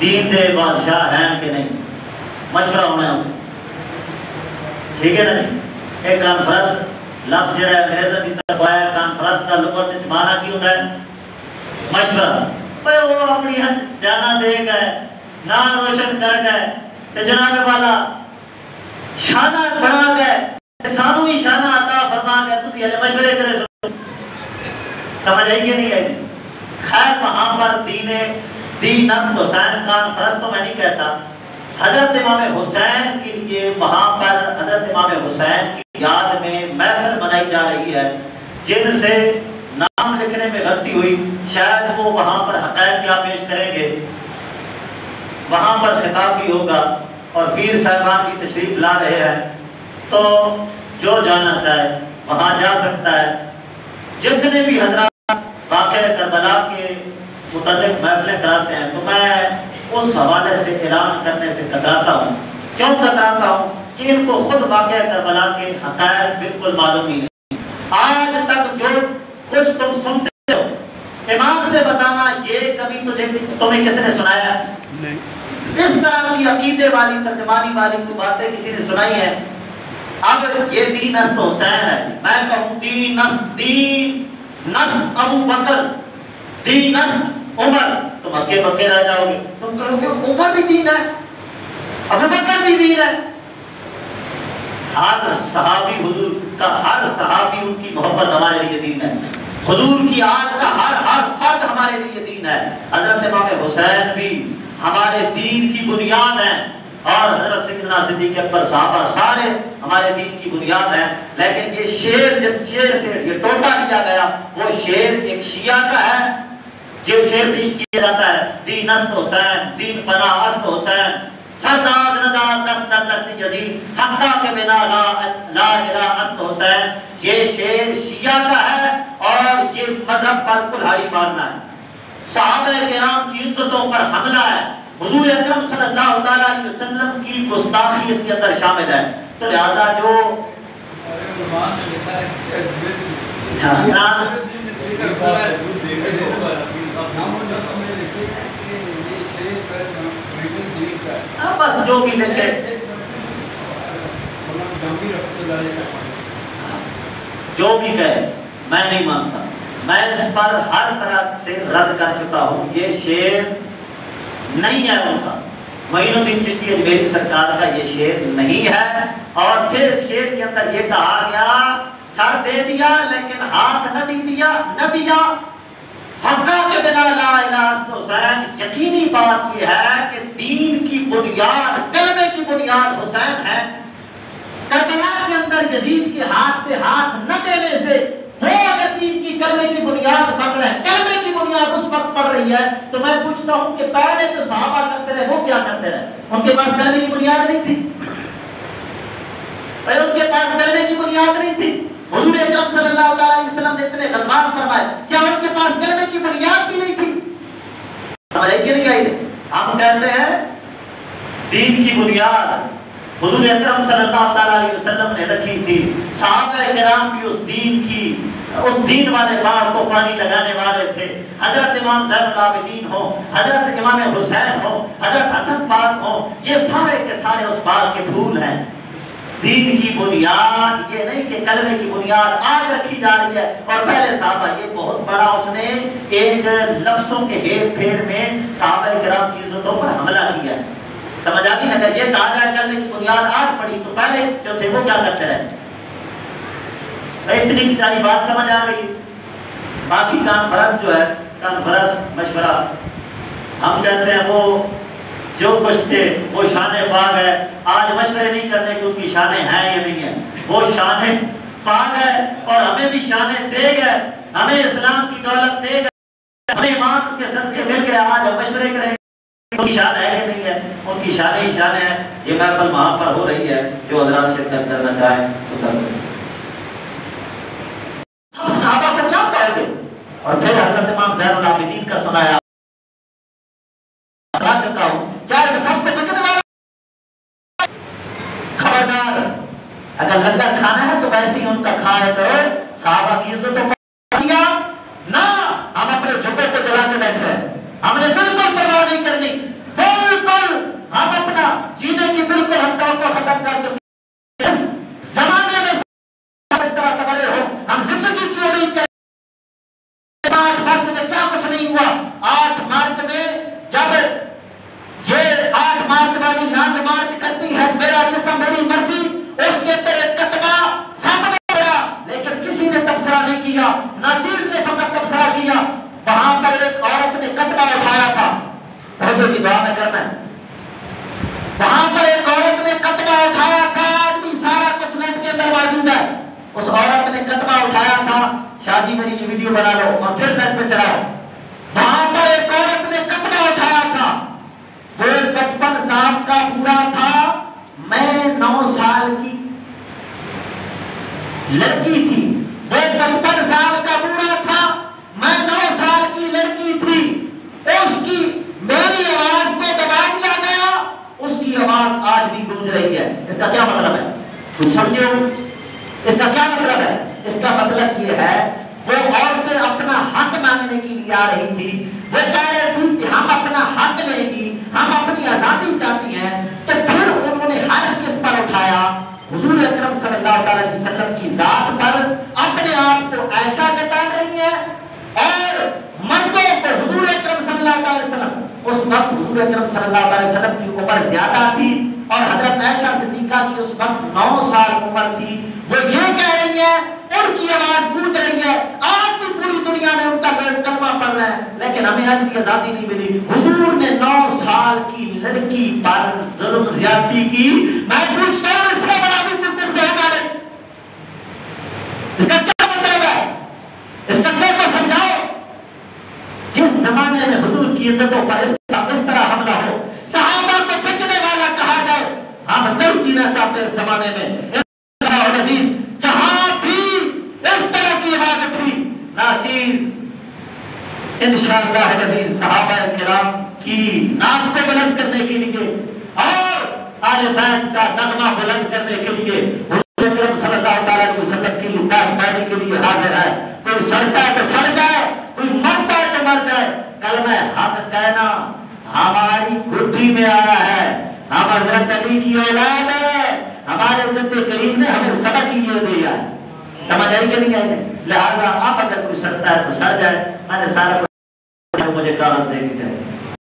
دین دے بادشاہ ہیں کہ نہیں، مشورہ ہونا ہے، ٹھیک ہے نا جی۔ ایک کانفرنس لفظ جڑا ہے انگریزوں کی طرف آیا، کانفرنس کا لغت وچ معنی کی ہوتا ہے؟ مشورہ۔ بھائی وہ اپنی جانا دے گئے، نام روشن کر گئے، تو جناب والا شانہ بڑھا گئے، سانو بھی شانہ عطا فرما گئے، تسی ہلے مشورے کرے سو، سمجھ آئی کہ نہیں آئی؟ خیر وہاں پر دین نصر حسین کانفرنس تو میں نہیں کہتا، حضرت امام حسین کے لیے وہاں پر حضرت امام حسین کی یاد میں محفل منائی جا رہی ہے، جن سے نام لکھنے میں غلطی ہوئی، شاید وہ وہاں پر حقائق کیا پیش کریں گے، وہاں پر خطاب بھی ہوگا اور پیر صاحبان کی تشریف لا رہے ہیں، تو جو جانا چاہے وہاں جا سکتا ہے۔ جتنے بھی حضرات واقعہ کربلا کے متعلق محفلیں کراتے ہیں تو میں اس حوالے سے اعلان کرنے سے کتراتا ہوں۔ کیوں کتراتا ہوں؟ کہ ان کو خود واقعہ کربلا کے حقائق بالکل معلوم ہی نہیں۔ آج تک جو کچھ تم سنتے ہو، امام سے بتانا یہ کبھی تمہیں کس نے سنایا؟ نہیں۔ اس طرح کی عقیدے والی ترجمانی والی کو باتیں کسی نے سنائی ہے؟ اب یہ دین نسل حسین ہے، میں کہوں دین نسل ابو بکر، دین نسل عمر، تم اکے بکے رہ جاؤ گے، تم کہو گے عمر بھی دین ہے، ابو بکر بھی دین ہے۔ ہر صحابی حضور کا، ہر صحابی ان کی محبت ہمارے لیے دین ہے، حضور کی آج کا ہر فرد ہمارے لیے دین ہے۔ حضرت امام حسین بھی ہمارے دین کی بنیاد ہیں، اور حضرت سیدنا صدیق اکبر صحابہ سارے ہمارے دین کی بنیاد ہیں۔ لیکن یہ شعر، جس شعر سے یہ ٹوٹا لیا گیا، وہ شعر ایک شیعہ کا ہے، جو شعر پیش کیا جاتا ہے، دین نسل حسین، دین پناہ اصل حسین، سرداد رضا دست در دست جدید، حقہ کے بنا لا الہ اصل حسین۔ یہ شعر شیعہ کا ہے اور یہ مذہب پر کلہاڑی مارنا ہے، صحابہ کرام کی عزتوں پر حملہ ہے، حضور اکرم صلی اللہ علیہ وسلم کی گستاخی اس کے اندر شامل ہے۔ تو لہذا جو بس جو بھی لکھے، جو بھی کہے، میں نہیں مانتا، میں اس پر ہر طرح سے رد کر چکا ہوں۔ یہ شعر نہیں ہے ان کا، معین الدین چشتی اجمیری سرکار کا یہ شعر نہیں ہے۔ اور پھر اس شعر کے اندر یہ کہا گیا، سر دے دیا لیکن ہاتھ نہ دیا، حقہ کے بنا لا الہ الا حسین۔ یقینی بات یہ ہے کہ دین کی بنیاد، کلمے کی بنیاد حسین ہے۔ کربلا کے اندر یزید کے ہاتھ پہ ہاتھ نہ دینے سے وہ اگر دین کی کلمے کی بنیاد بن رہے ہیں، کلمے کی بنیاد اس وقت پڑ رہی ہے، تو میں پوچھتا ہوں کہ پہلے جو صحابہ کرتے رہے وہ کیا کرتے رہے؟ ان کے پاس کلمے کی بنیاد نہیں تھی، ان کے پاس کلمے کی بنیاد نہیں تھی۔ حضور اکرم صلی اللہ علیہ وسلم نے اتنے غلبان فرمائے، کیا ان کے پاس کلمے کی بنیاد بھی نہیں تھی؟ سمجھ کہ نہیں آئی؟ ہم کہتے ہیں دین کی بنیاد حضور اکرم صلی اللہ علیہ وسلم نے رکھی تھی، صحابہ کرام بھی اس دین والے باغ کو پانی لگانے والے تھے۔ حضرت امام زین العابدین ہو، حضرت امام حسین ہو، حضرت حسن پاک ہو، یہ سارے کے سارے اس باغ کے پھول ہیں۔ دین کی بنیاد یہ نہیں کہ کلمے کی بنیاد آج رکھی جا رہی ہے اور پہلے صحابہ، یہ بہت بڑا اس نے ایک لفظوں کے ہیر پھیر میں صحابہ کرام کی عزتوں پر حملہ کیا ہے۔ سمجھ آتی؟ اگر یہ کہا جائے کلمے کی بنیاد آج پڑی تو پہلے جو تھے وہ کیا کرتے رہے؟ اتنی ساری بات سمجھ آ گئی۔ باقی کانفرنس جو ہے، کانفرنس مشورہ، ہم کہتے ہیں وہ جو کچھ تھے وہ شان باغ ہے۔ آج مشورے نہیں کرنے کی ان کی شانیں ہیں یا نہیں ہیں، وہ شانیں باغ ہے اور ہمیں بھی شانیں دے گئے، ہمیں اسلام کی دولت دے گئے، ہمیں امام کے صدقے مل گئے، آج ہم مشورے کریں گے، ان کی شان ہے یا نہیں ہے؟ ان کی شانیں ہی شانیں ہیں۔ یہ محفل وہاں پر ہو رہی ہے، جو حضرات شرکت کرنا چاہیں تو کر سکیں۔ ہم صحابہ کو کیا کہہ گے؟ اور پھر حضرت امام زین العابدین کا سنایا چکا ہوں، کیا سب کو بچنے والا؟ خبردار، اگر لنگر کھانا ہے تو ویسے ہی ان کا کھایا کرو، صحابہ کی عزتوں کو دیا نہ، ہم اپنے جھکے کو جلا کے بیٹھ رہے ہیں، ہم نے بالکل پرواہ نہیں کرنی، وہ توجہ کی دعا میں کرنا ہے. وہاں پر ایک عورت نے کتبہ اٹھایا تھا، آدمی سارا کچھ نیٹ کے اندر موجود ہے. اس عورت نے کتبہ اٹھایا تھا، شاہ جی میری یہ ویڈیو بنا لو اور پھر نیٹ پہ چڑھاؤ. وہاں پر ایک عورت نے کتبہ اٹھایا تھا، وہ 55 سال کا بوڑھا تھا، میں 9 سال کی لڑکی تھی. وہ 55 سال کا بوڑھا تھا، میں 9 سال کی لڑکی تھی. اس کی میری آواز کو دبا دیا گیا، اس کی آواز آج بھی گونج رہی ہے. اس کا کیا مطلب ہے؟ کچھ سمجھو اس کا کیا مطلب ہے؟ اس کا مطلب یہ ہے وہ عورتیں اپنا حق مانگنے کے لیے آ رہی تھی. وہ کہہ رہے تھی کہ ہم اپنا حق لیں گی، ہم اپنی آزادی چاہتی ہیں. تو پھر انہوں نے حرف کس پر اٹھایا؟ حضور اکرم صلی اللہ علیہ وسلم کی ذات پر. اپنے آپ کو عائشہ بتا رہی ہیں اور مردوں کو حضور اکرم صلی اللہ علیہ وسلم، اس وقت حضور اکرم صلی اللہ علیہ وسلم کی عمر زیادہ تھی اور حضرت عائشہ صدیقہ کی اس وقت 9 سال عمر تھی. وہ یہ کہہ رہی ہیں، ان کی آواز گونج رہی ہے، آج بھی پوری دنیا میں ان کا کلمہ پڑھ رہے ہیں، لیکن ہمیں آج بھی آزادی نہیں ملی. حضور نے 9 سال کی لڑکی پر ظلم زیادتی کی. میں پوچھتا ہوں اس سے بڑا بھی کچھ دیکھا نہیں. اس کا کیا مطلب ہے؟ اس قصے کو سمجھاؤ. جس زمانے میں حضور کی عزتوں پر اس طرح حملہ ہو، صحابہ کو بچنے والا کہا جائے، ہم نہیں جینا چاہتے اس زمانے میں. جہاں بھی اس طرح کی آواز اٹھی، ناچیز انشاءاللہ العزیز صحابہ کرام کی نعت کو بلند کرنے کے لیے اور آل بیت کا نغمہ بلند کرنے کے لیے حضور اکرم صلی اللہ علیہ وسلم کی لباس پہننے کے لیے حاضر ہے. کوئی سڑتا ہے تو سڑ جائے، کوئی مرتا ہے تو مر جائے. کلمہ حق کہنا ہماری گھٹی میں آیا ہے. ہم حضرت علی کی اولاد ہے، ہمارے حضرت کریم نے ہمیں سبق یہ دیا ہے. سمجھ آئی کہ نہیں آئی؟ لہذا آپ اگر کوئی سڑتا ہے تو سڑ جائے. میں نے سارا کچھ مجھے کارن دے دی جائے.